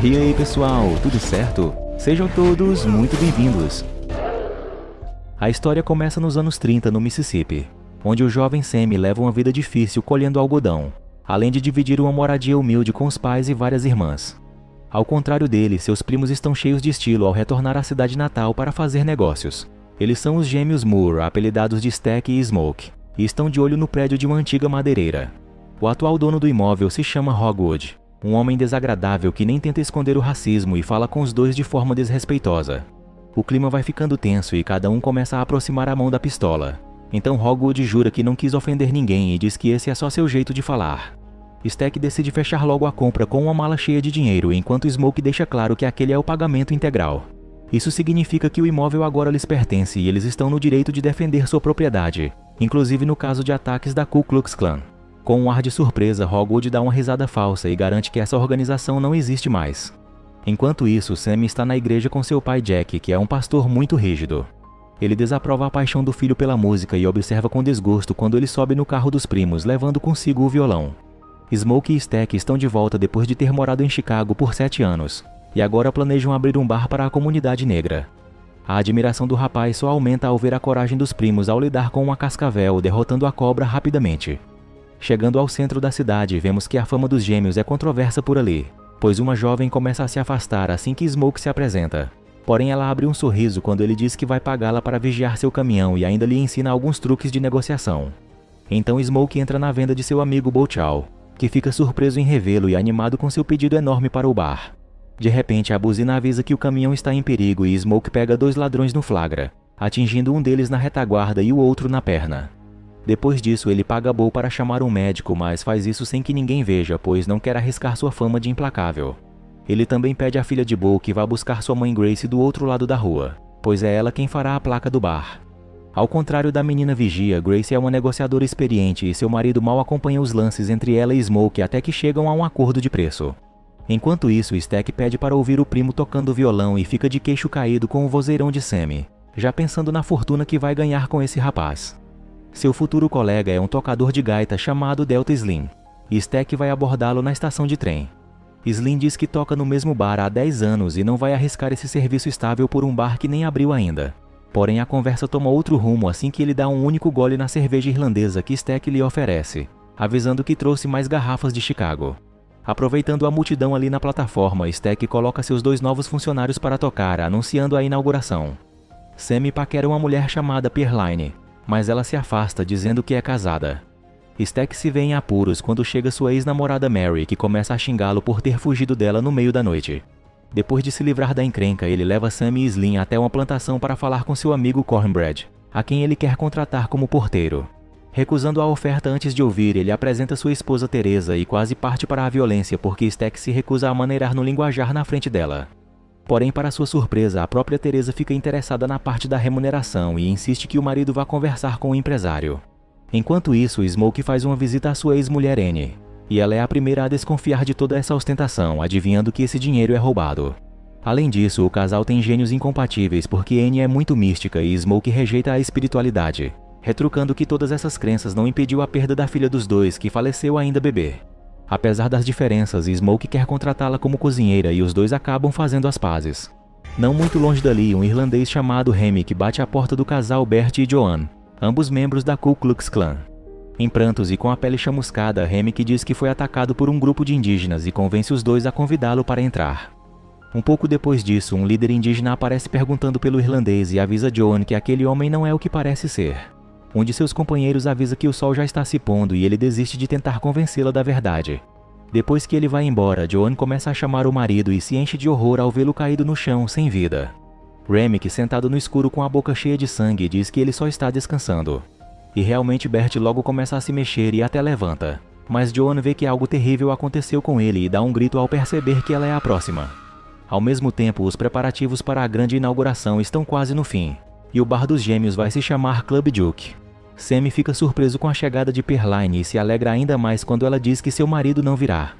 E aí pessoal, tudo certo? Sejam todos muito bem-vindos. A história começa nos anos 30 no Mississippi, onde o jovem Sammy leva uma vida difícil colhendo algodão, além de dividir uma moradia humilde com os pais e várias irmãs. Ao contrário dele, seus primos estão cheios de estilo ao retornar à cidade natal para fazer negócios. Eles são os gêmeos Moore, apelidados de Stack e Smoke, e estão de olho no prédio de uma antiga madeireira. O atual dono do imóvel se chama Hogwood, um homem desagradável que nem tenta esconder o racismo e fala com os dois de forma desrespeitosa. O clima vai ficando tenso e cada um começa a aproximar a mão da pistola. Então Hogwood jura que não quis ofender ninguém e diz que esse é só seu jeito de falar. Stack decide fechar logo a compra com uma mala cheia de dinheiro, enquanto Smoke deixa claro que aquele é o pagamento integral. Isso significa que o imóvel agora lhes pertence e eles estão no direito de defender sua propriedade, inclusive no caso de ataques da Ku Klux Klan. Com um ar de surpresa, Hogwood dá uma risada falsa e garante que essa organização não existe mais. Enquanto isso, Sammy está na igreja com seu pai Jack, que é um pastor muito rígido. Ele desaprova a paixão do filho pela música e observa com desgosto quando ele sobe no carro dos primos, levando consigo o violão. Smoke e Stack estão de volta depois de ter morado em Chicago por 7 anos, e agora planejam abrir um bar para a comunidade negra. A admiração do rapaz só aumenta ao ver a coragem dos primos ao lidar com uma cascavel, derrotando a cobra rapidamente. Chegando ao centro da cidade, vemos que a fama dos gêmeos é controversa por ali, pois uma jovem começa a se afastar assim que Smoke se apresenta. Porém, ela abre um sorriso quando ele diz que vai pagá-la para vigiar seu caminhão e ainda lhe ensina alguns truques de negociação. Então Smoke entra na venda de seu amigo Bochow, que fica surpreso em revê-lo e animado com seu pedido enorme para o bar. De repente, a buzina avisa que o caminhão está em perigo e Smoke pega 2 ladrões no flagra, atingindo um deles na retaguarda e o outro na perna. Depois disso, ele paga Bo para chamar um médico, mas faz isso sem que ninguém veja, pois não quer arriscar sua fama de implacável. Ele também pede à filha de Bo que vá buscar sua mãe Grace do outro lado da rua, pois é ela quem fará a placa do bar. Ao contrário da menina vigia, Grace é uma negociadora experiente e seu marido mal acompanha os lances entre ela e Smoke até que chegam a um acordo de preço. Enquanto isso, Stack pede para ouvir o primo tocando violão e fica de queixo caído com o vozeirão de Sammy, já pensando na fortuna que vai ganhar com esse rapaz. Seu futuro colega é um tocador de gaita chamado Delta Slim, e Stack vai abordá-lo na estação de trem. Slim diz que toca no mesmo bar há 10 anos e não vai arriscar esse serviço estável por um bar que nem abriu ainda. Porém, a conversa toma outro rumo assim que ele dá um único gole na cerveja irlandesa que Stack lhe oferece, avisando que trouxe mais garrafas de Chicago. Aproveitando a multidão ali na plataforma, Stack coloca seus 2 novos funcionários para tocar, anunciando a inauguração. Sammy paquera uma mulher chamada Pearline, mas ela se afasta dizendo que é casada. Stack se vê em apuros quando chega sua ex-namorada Mary, que começa a xingá-lo por ter fugido dela no meio da noite. Depois de se livrar da encrenca, ele leva Sammy e Slim até uma plantação para falar com seu amigo Cornbread, a quem ele quer contratar como porteiro. Recusando a oferta antes de ouvir, ele apresenta sua esposa Teresa e quase parte para a violência porque Stack se recusa a maneirar no linguajar na frente dela. Porém, para sua surpresa, a própria Teresa fica interessada na parte da remuneração e insiste que o marido vá conversar com o empresário. Enquanto isso, Smoke faz uma visita à sua ex-mulher Annie, e ela é a primeira a desconfiar de toda essa ostentação, adivinhando que esse dinheiro é roubado. Além disso, o casal tem gênios incompatíveis porque Annie é muito mística e Smoke rejeita a espiritualidade, retrucando que todas essas crenças não impediu a perda da filha dos dois, que faleceu ainda bebê. Apesar das diferenças, Smoke quer contratá-la como cozinheira e os dois acabam fazendo as pazes. Não muito longe dali, um irlandês chamado Remick bate à porta do casal Bert e Joan, ambos membros da Ku Klux Klan. Em prantos e com a pele chamuscada, Remick diz que foi atacado por um grupo de indígenas e convence os dois a convidá-lo para entrar. Um pouco depois disso, um líder indígena aparece perguntando pelo irlandês e avisa Joan que aquele homem não é o que parece ser. Um de seus companheiros avisa que o sol já está se pondo e ele desiste de tentar convencê-la da verdade. Depois que ele vai embora, Joan começa a chamar o marido e se enche de horror ao vê-lo caído no chão, sem vida. Remick, sentado no escuro com a boca cheia de sangue, diz que ele só está descansando. E realmente Bert logo começa a se mexer e até levanta. Mas Joan vê que algo terrível aconteceu com ele e dá um grito ao perceber que ela é a próxima. Ao mesmo tempo, os preparativos para a grande inauguração estão quase no fim, e o bar dos gêmeos vai se chamar Club Duke. Sammy fica surpreso com a chegada de Pearline e se alegra ainda mais quando ela diz que seu marido não virá.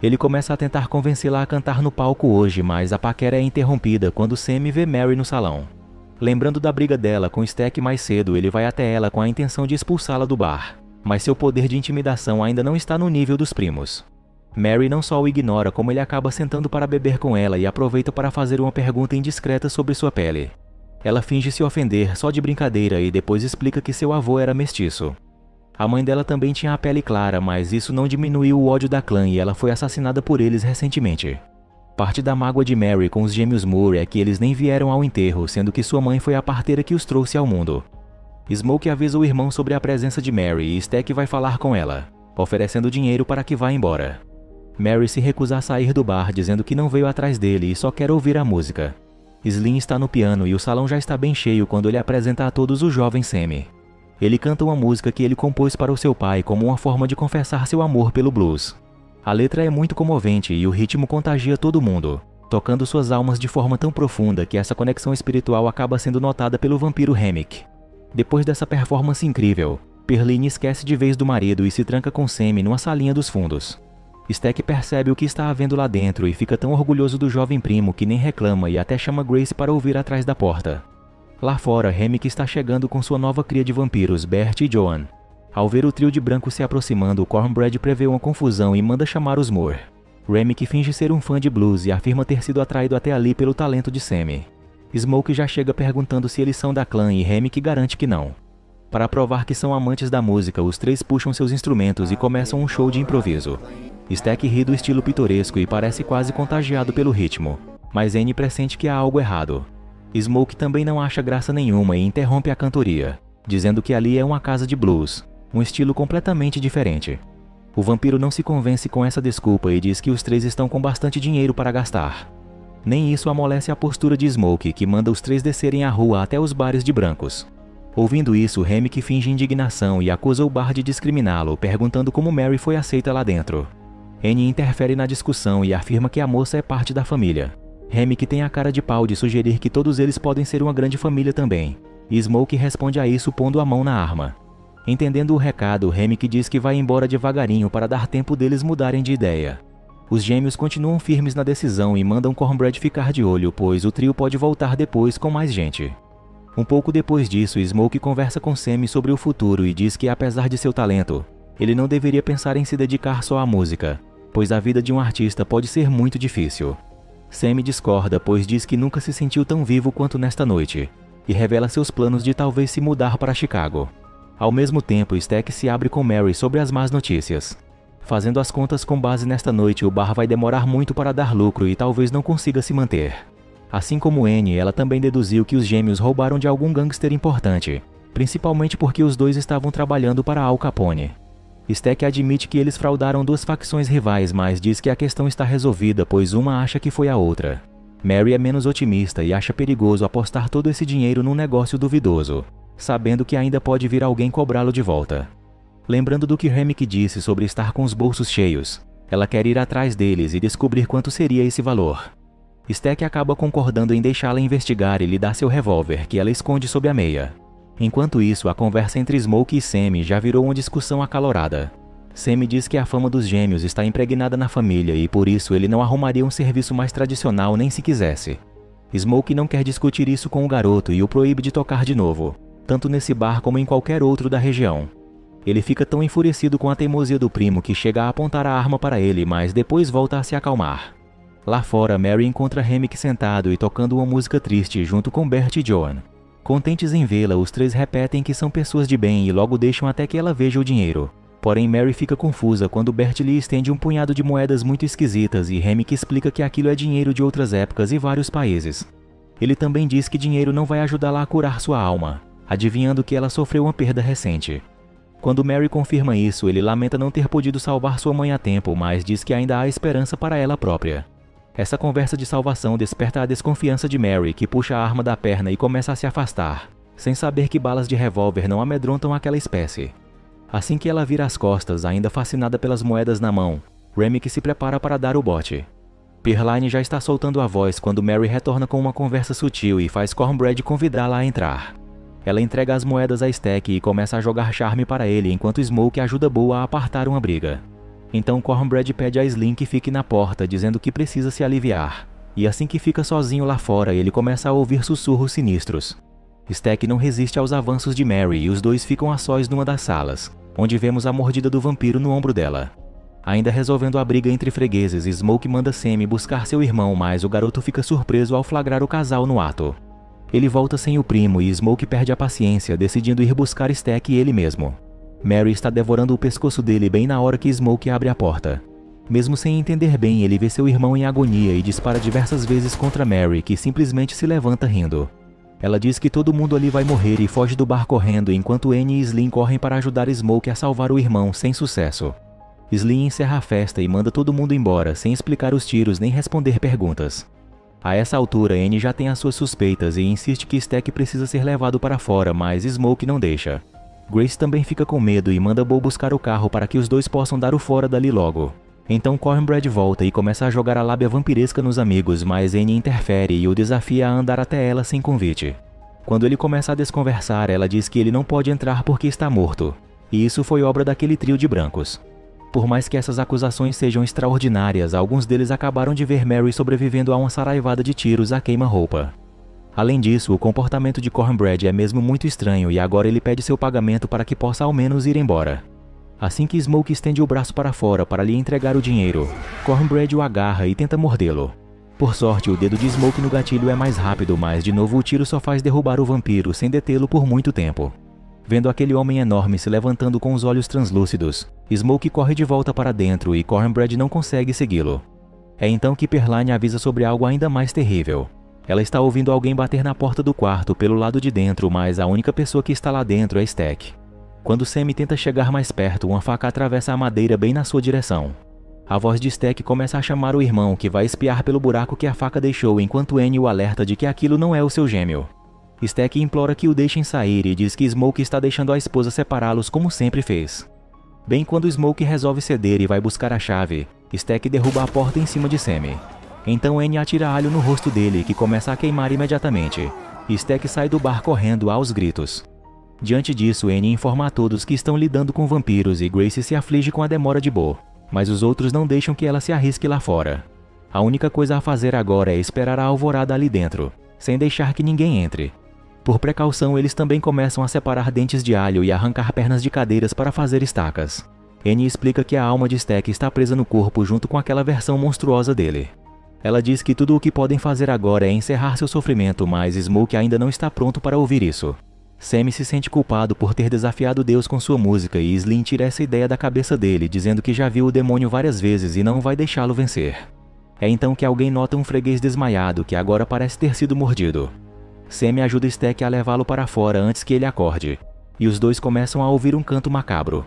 Ele começa a tentar convencê-la a cantar no palco hoje, mas a paquera é interrompida quando Sammy vê Mary no salão. Lembrando da briga dela com Stack mais cedo, ele vai até ela com a intenção de expulsá-la do bar, mas seu poder de intimidação ainda não está no nível dos primos. Mary não só o ignora, como ele acaba sentando para beber com ela e aproveita para fazer uma pergunta indiscreta sobre sua pele. Ela finge se ofender só de brincadeira e depois explica que seu avô era mestiço. A mãe dela também tinha a pele clara, mas isso não diminuiu o ódio da clã e ela foi assassinada por eles recentemente. Parte da mágoa de Mary com os gêmeos Moore é que eles nem vieram ao enterro, sendo que sua mãe foi a parteira que os trouxe ao mundo. Smoke avisa o irmão sobre a presença de Mary e Stack vai falar com ela, oferecendo dinheiro para que vá embora. Mary se recusa a sair do bar, dizendo que não veio atrás dele e só quer ouvir a música. Slim está no piano e o salão já está bem cheio quando ele apresenta a todos o jovem Sammy. Ele canta uma música que ele compôs para o seu pai como uma forma de confessar seu amor pelo blues. A letra é muito comovente e o ritmo contagia todo mundo, tocando suas almas de forma tão profunda que essa conexão espiritual acaba sendo notada pelo vampiro Remick. Depois dessa performance incrível, Perline esquece de vez do marido e se tranca com Sammy numa salinha dos fundos. Stack percebe o que está havendo lá dentro e fica tão orgulhoso do jovem primo que nem reclama e até chama Grace para ouvir atrás da porta. Lá fora, Remick está chegando com sua nova cria de vampiros, Bert e Joan. Ao ver o trio de branco se aproximando, Cornbread prevê uma confusão e manda chamar os Moore. Remick finge ser um fã de blues e afirma ter sido atraído até ali pelo talento de Sammy. Smoke já chega perguntando se eles são da clã e Remick garante que não. Para provar que são amantes da música, os três puxam seus instrumentos e começam um show de improviso. Stack ri do estilo pitoresco e parece quase contagiado pelo ritmo, mas Annie pressente que há algo errado. Smoke também não acha graça nenhuma e interrompe a cantoria, dizendo que ali é uma casa de blues, um estilo completamente diferente. O vampiro não se convence com essa desculpa e diz que os três estão com bastante dinheiro para gastar. Nem isso amolece a postura de Smoke, que manda os três descerem a rua até os bares de brancos. Ouvindo isso, Remick finge indignação e acusa o bar de discriminá-lo, perguntando como Mary foi aceita lá dentro. Annie interfere na discussão e afirma que a moça é parte da família. Remick tem a cara de pau de sugerir que todos eles podem ser uma grande família também, e Smoke responde a isso pondo a mão na arma. Entendendo o recado, Remick diz que vai embora devagarinho para dar tempo deles mudarem de ideia. Os gêmeos continuam firmes na decisão e mandam Cornbread ficar de olho, pois o trio pode voltar depois com mais gente. Um pouco depois disso, Smoke conversa com Sammy sobre o futuro e diz que, apesar de seu talento, ele não deveria pensar em se dedicar só à música, pois a vida de um artista pode ser muito difícil. Sammy discorda, pois diz que nunca se sentiu tão vivo quanto nesta noite, e revela seus planos de talvez se mudar para Chicago. Ao mesmo tempo, Stack se abre com Mary sobre as más notícias. Fazendo as contas com base nesta noite, o bar vai demorar muito para dar lucro e talvez não consiga se manter. Assim como Annie, ela também deduziu que os gêmeos roubaram de algum gangster importante, principalmente porque os dois estavam trabalhando para Al Capone. Stack admite que eles fraudaram duas facções rivais, mas diz que a questão está resolvida, pois uma acha que foi a outra. Mary é menos otimista e acha perigoso apostar todo esse dinheiro num negócio duvidoso, sabendo que ainda pode vir alguém cobrá-lo de volta. Lembrando do que Remick disse sobre estar com os bolsos cheios, ela quer ir atrás deles e descobrir quanto seria esse valor. Stack acaba concordando em deixá-la investigar e lhe dá seu revólver, que ela esconde sob a meia. Enquanto isso, a conversa entre Smoke e Sammy já virou uma discussão acalorada. Sammy diz que a fama dos gêmeos está impregnada na família e por isso ele não arrumaria um serviço mais tradicional nem se quisesse. Smoke não quer discutir isso com o garoto e o proíbe de tocar de novo, tanto nesse bar como em qualquer outro da região. Ele fica tão enfurecido com a teimosia do primo que chega a apontar a arma para ele, mas depois volta a se acalmar. Lá fora, Mary encontra Remick sentado e tocando uma música triste junto com Bert e Joan. Contentes em vê-la, os três repetem que são pessoas de bem e logo deixam até que ela veja o dinheiro. Porém, Mary fica confusa quando Bert lhe estende um punhado de moedas muito esquisitas e Remick explica que aquilo é dinheiro de outras épocas e vários países. Ele também diz que dinheiro não vai ajudá-la a curar sua alma, adivinhando que ela sofreu uma perda recente. Quando Mary confirma isso, ele lamenta não ter podido salvar sua mãe a tempo, mas diz que ainda há esperança para ela própria. Essa conversa de salvação desperta a desconfiança de Mary, que puxa a arma da perna e começa a se afastar, sem saber que balas de revólver não amedrontam aquela espécie. Assim que ela vira as costas, ainda fascinada pelas moedas na mão, Remick se prepara para dar o bote. Perline já está soltando a voz quando Mary retorna com uma conversa sutil e faz Cornbread convidá-la a entrar. Ela entrega as moedas a Stack e começa a jogar charme para ele enquanto Smoke ajuda Bo a apartar uma briga. Então Cornbread pede a Slim que fique na porta, dizendo que precisa se aliviar. E assim que fica sozinho lá fora, ele começa a ouvir sussurros sinistros. Stack não resiste aos avanços de Mary e os dois ficam a sós numa das salas, onde vemos a mordida do vampiro no ombro dela. Ainda resolvendo a briga entre fregueses, Smoke manda Sammy buscar seu irmão, mas o garoto fica surpreso ao flagrar o casal no ato. Ele volta sem o primo e Smoke perde a paciência, decidindo ir buscar Stack ele mesmo. Mary está devorando o pescoço dele bem na hora que Smoke abre a porta. Mesmo sem entender bem, ele vê seu irmão em agonia e dispara diversas vezes contra Mary, que simplesmente se levanta rindo. Ela diz que todo mundo ali vai morrer e foge do bar correndo, enquanto Annie e Slim correm para ajudar Smoke a salvar o irmão, sem sucesso. Slim encerra a festa e manda todo mundo embora, sem explicar os tiros nem responder perguntas. A essa altura, Annie já tem as suas suspeitas e insiste que Stack precisa ser levado para fora, mas Smoke não deixa. Grace também fica com medo e manda Bo buscar o carro para que os dois possam dar o fora dali logo. Então Cornbread volta e começa a jogar a lábia vampiresca nos amigos, mas Annie interfere e o desafia a andar até ela sem convite. Quando ele começa a desconversar, ela diz que ele não pode entrar porque está morto. E isso foi obra daquele trio de brancos. Por mais que essas acusações sejam extraordinárias, alguns deles acabaram de ver Mary sobrevivendo a uma saraivada de tiros a queima-roupa. Além disso, o comportamento de Cornbread é mesmo muito estranho e agora ele pede seu pagamento para que possa ao menos ir embora. Assim que Smoke estende o braço para fora para lhe entregar o dinheiro, Cornbread o agarra e tenta mordê-lo. Por sorte, o dedo de Smoke no gatilho é mais rápido, mas de novo o tiro só faz derrubar o vampiro sem detê-lo por muito tempo. Vendo aquele homem enorme se levantando com os olhos translúcidos, Smoke corre de volta para dentro e Cornbread não consegue segui-lo. É então que Perline avisa sobre algo ainda mais terrível. Ela está ouvindo alguém bater na porta do quarto pelo lado de dentro, mas a única pessoa que está lá dentro é Stack. Quando Sammy tenta chegar mais perto, uma faca atravessa a madeira bem na sua direção. A voz de Stack começa a chamar o irmão, que vai espiar pelo buraco que a faca deixou, enquanto Annie o alerta de que aquilo não é o seu gêmeo. Stack implora que o deixem sair e diz que Smoke está deixando a esposa separá-los como sempre fez. Bem quando Smoke resolve ceder e vai buscar a chave, Stack derruba a porta em cima de Sammy. Então Annie atira alho no rosto dele, que começa a queimar imediatamente. Stack sai do bar correndo aos gritos. Diante disso, Annie informa a todos que estão lidando com vampiros e Grace se aflige com a demora de Bo, mas os outros não deixam que ela se arrisque lá fora. A única coisa a fazer agora é esperar a alvorada ali dentro, sem deixar que ninguém entre. Por precaução, eles também começam a separar dentes de alho e arrancar pernas de cadeiras para fazer estacas. Annie explica que a alma de Stack está presa no corpo junto com aquela versão monstruosa dele. Ela diz que tudo o que podem fazer agora é encerrar seu sofrimento, mas Smoke ainda não está pronto para ouvir isso. Sammy se sente culpado por ter desafiado Deus com sua música e Slim tira essa ideia da cabeça dele, dizendo que já viu o demônio várias vezes e não vai deixá-lo vencer. É então que alguém nota um freguês desmaiado que agora parece ter sido mordido. Sammy ajuda Stack a levá-lo para fora antes que ele acorde, e os dois começam a ouvir um canto macabro.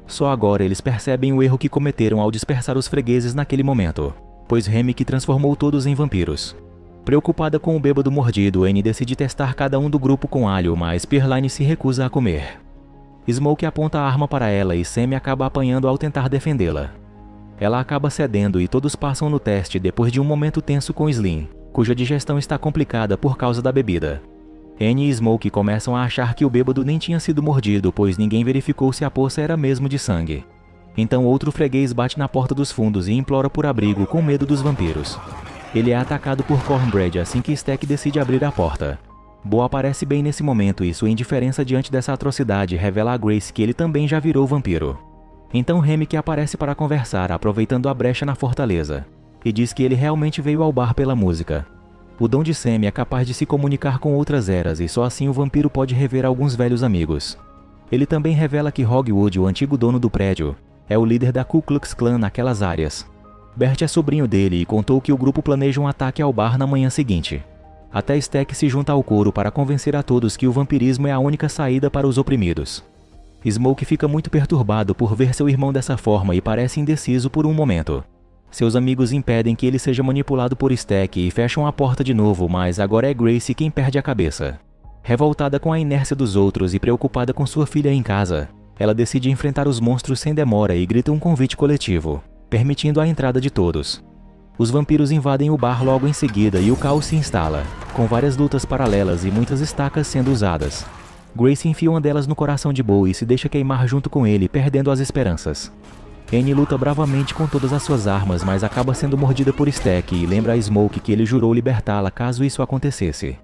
Só agora eles percebem o erro que cometeram ao dispersar os fregueses naquele momento, pois Remick transformou todos em vampiros. Preocupada com o bêbado mordido, Annie decide testar cada um do grupo com alho, mas Perline se recusa a comer. Smoke aponta a arma para ela e Sammy acaba apanhando ao tentar defendê-la. Ela acaba cedendo e todos passam no teste depois de um momento tenso com Slim, cuja digestão está complicada por causa da bebida. Annie e Smoke começam a achar que o bêbado nem tinha sido mordido, pois ninguém verificou se a poça era mesmo de sangue. Então outro freguês bate na porta dos fundos e implora por abrigo com medo dos vampiros. Ele é atacado por Cornbread assim que Stack decide abrir a porta. Bo aparece bem nesse momento e sua indiferença diante dessa atrocidade revela a Grace que ele também já virou vampiro. Então Remick aparece para conversar, aproveitando a brecha na fortaleza, e diz que ele realmente veio ao bar pela música. O dom de Sammy é capaz de se comunicar com outras eras e só assim o vampiro pode rever alguns velhos amigos. Ele também revela que Hogwood, o antigo dono do prédio, é o líder da Ku Klux Klan naquelas áreas. Bert é sobrinho dele e contou que o grupo planeja um ataque ao bar na manhã seguinte. Até Stack se junta ao coro para convencer a todos que o vampirismo é a única saída para os oprimidos. Smoke fica muito perturbado por ver seu irmão dessa forma e parece indeciso por um momento. Seus amigos impedem que ele seja manipulado por Stack e fecham a porta de novo, mas agora é Grace quem perde a cabeça. Revoltada com a inércia dos outros e preocupada com sua filha em casa, ela decide enfrentar os monstros sem demora e grita um convite coletivo, permitindo a entrada de todos. Os vampiros invadem o bar logo em seguida e o caos se instala, com várias lutas paralelas e muitas estacas sendo usadas. Grace enfia uma delas no coração de Bo e se deixa queimar junto com ele, perdendo as esperanças. Annie luta bravamente com todas as suas armas, mas acaba sendo mordida por Stack e lembra a Smoke que ele jurou libertá-la caso isso acontecesse.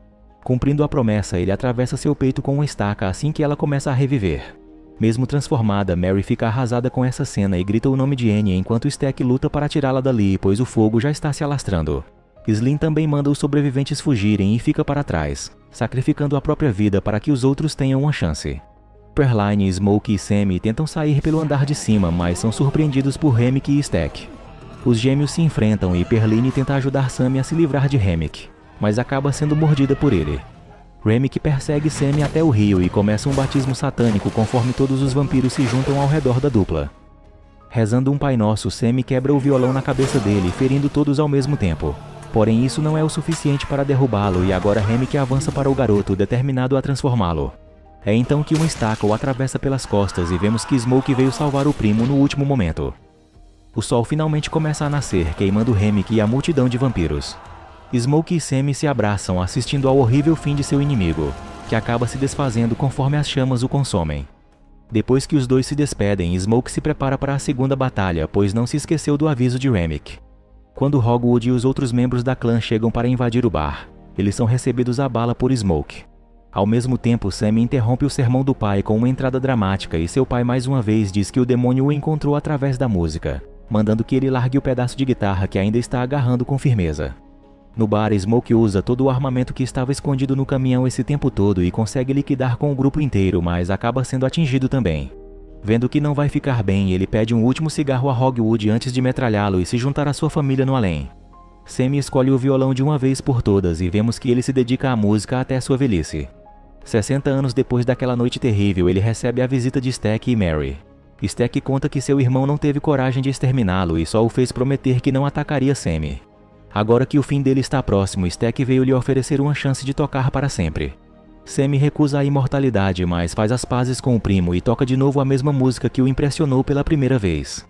Cumprindo a promessa, ele atravessa seu peito com uma estaca assim que ela começa a reviver. Mesmo transformada, Mary fica arrasada com essa cena e grita o nome de Annie enquanto Stack luta para tirá-la dali, pois o fogo já está se alastrando. Slim também manda os sobreviventes fugirem e fica para trás, sacrificando a própria vida para que os outros tenham uma chance. Pearline, Smoke e Sammy tentam sair pelo andar de cima, mas são surpreendidos por Remick e Stack. Os gêmeos se enfrentam e Pearline tenta ajudar Sammy a se livrar de Remick, mas acaba sendo mordida por ele. Remick persegue Sammy até o rio e começa um batismo satânico conforme todos os vampiros se juntam ao redor da dupla. Rezando um Pai Nosso, Sammy quebra o violão na cabeça dele, ferindo todos ao mesmo tempo. Porém, isso não é o suficiente para derrubá-lo e agora Remick avança para o garoto, determinado a transformá-lo. É então que uma estaca o atravessa pelas costas e vemos que Smoke veio salvar o primo no último momento. O sol finalmente começa a nascer, queimando Remick e a multidão de vampiros. Smoke e Sammy se abraçam, assistindo ao horrível fim de seu inimigo, que acaba se desfazendo conforme as chamas o consomem. Depois que os dois se despedem, Smoke se prepara para a segunda batalha, pois não se esqueceu do aviso de Remick. Quando Hogwood e os outros membros da clã chegam para invadir o bar, eles são recebidos à bala por Smoke. Ao mesmo tempo, Sammy interrompe o sermão do pai com uma entrada dramática e seu pai mais uma vez diz que o demônio o encontrou através da música, mandando que ele largue o pedaço de guitarra que ainda está agarrando com firmeza. No bar, Smoke usa todo o armamento que estava escondido no caminhão esse tempo todo e consegue liquidar com o grupo inteiro, mas acaba sendo atingido também. Vendo que não vai ficar bem, ele pede um último cigarro a Hogwood antes de metralhá-lo e se juntar à sua família no além. Sammy escolhe o violão de uma vez por todas e vemos que ele se dedica à música até sua velhice. 60 anos depois daquela noite terrível, ele recebe a visita de Stack e Mary. Stack conta que seu irmão não teve coragem de exterminá-lo e só o fez prometer que não atacaria Sammy. Agora que o fim dele está próximo, Stack veio lhe oferecer uma chance de tocar para sempre. Sammy recusa a imortalidade, mas faz as pazes com o primo e toca de novo a mesma música que o impressionou pela primeira vez.